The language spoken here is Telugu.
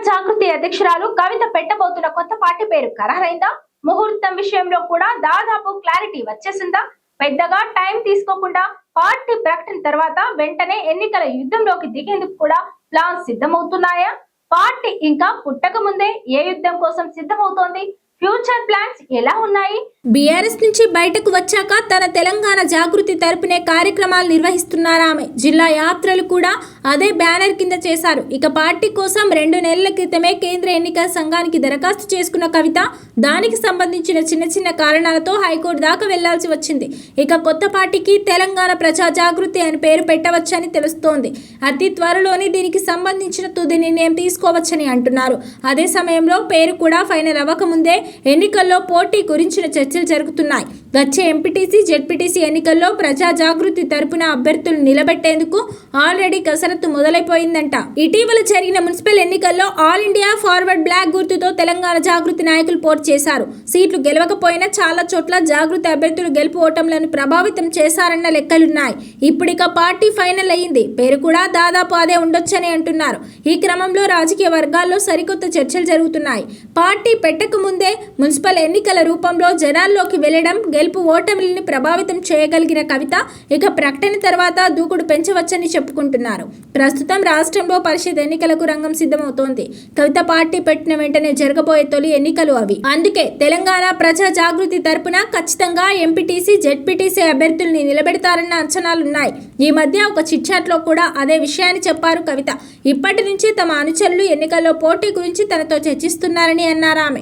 జాగృతి అధ్యక్షురాలు కవిత పెట్టబోతున్న కొత్త పార్టీ పేరు ఖరారైందా? ముహూర్తం విషయంలో కూడా దాదాపు క్లారిటీ వచ్చేసిందా? పెద్దగా టైం తీసుకోకుండా పార్టీ ప్రకటన తర్వాత వెంటనే ఎన్నికల యుద్ధంలోకి దిగేందుకు కూడా ప్లాన్ సిద్ధమవుతున్నాయా? పార్టీ ఇంకా పుట్టక ముందే ఏ యుద్ధం కోసం సిద్ధమవుతోంది? ఫ్యూచర్ ప్లాన్స్ ఎలా ఉన్నాయి? బీఆర్ఎస్ నుంచి బయటకు వచ్చాక తన తెలంగాణ జాగృతి తరపునే కార్యక్రమాలు నిర్వహిస్తున్నారామె. జిల్లా యాత్రలు కూడా అదే బ్యానర్ కింద చేశారు. ఇక పార్టీ కోసం 2 నెలల క్రితమే కేంద్ర ఎన్నికల సంఘానికి దరఖాస్తు చేసుకున్న కవిత దానికి సంబంధించిన చిన్న కారణాలతో హైకోర్టు దాకా వెళ్లాల్సి వచ్చింది. ఇక కొత్త పార్టీకి తెలంగాణ ప్రజా జాగృతి అని పేరు పెట్టవచ్చని తెలుస్తోంది. అతి త్వరలోనే దీనికి సంబంధించిన తుది నిర్ణయం తీసుకోవచ్చని అంటున్నారు. అదే సమయంలో పేరు కూడా ఫైనల్ అవ్వకముందే ఎన్నికల్లో పోటీ గురించిన చర్చలు జరుగుతున్నాయి. వచ్చే ఎంపీటీసీ, జెడ్పీటీసీ ఎన్నికల్లో ప్రజా జాగృతి తరపున అభ్యర్థులు నిలబెట్టేందుకు ఆల్రెడీ కసరత్తు మొదలైపోయిందంట. ఇటీవల జరిగిన మున్సిపల్ ఎన్నికల్లో ఆల్ ఇండియా ఫార్వర్డ్ బ్లాక్ గుర్తుతో తెలంగాణ జాగృతి నాయకులు పోటీ చేశారు. సీట్లు గెలవకపోయినా చాలా చోట్ల జాగృతి అభ్యర్థులు గెలుపు ఓటములను ప్రభావితం చేశారన్న లెక్కలున్నాయి. ఇప్పుడిక పార్టీ ఫైనల్ అయ్యింది. పేరు కూడా దాదాపు అదే ఉండొచ్చని అంటున్నారు. ఈ క్రమంలో రాజకీయ వర్గాల్లో సరికొత్త చర్చలు జరుగుతున్నాయి. పార్టీ పెట్టక ముందే మున్సిపల్ ఎన్నికల రూపంలో జనాల్లోకి వెళ్లడం, గెలుపు ఓటమిని ప్రభావితం చేయగలిగిన కవిత ఇక ప్రకటన తర్వాత దూకుడు పెంచవచ్చని చెప్పుకుంటున్నారు. ప్రస్తుతం రాష్ట్రంలో పరిషత్ ఎన్నికలకు రంగం సిద్ధమవుతోంది. కవిత పార్టీ పెట్టిన వెంటనే జరగబోయే తొలి ఎన్నికలు అవి. అందుకే తెలంగాణ ప్రజా జాగృతి తరపున ఖచ్చితంగా ఎంపీటీసీ, జెడ్పీటీసీ అభ్యర్థుల్ని నిలబెడతారన్న అంచనాలున్నాయి. ఈ మధ్య ఒక చిట్చాట్లో కూడా అదే విషయాన్ని చెప్పారు కవిత. ఇప్పటి నుంచి తమ అనుచరులు ఎన్నికల్లో పోటీ గురించి తనతో చర్చిస్తున్నారని అన్నారు ఆమె.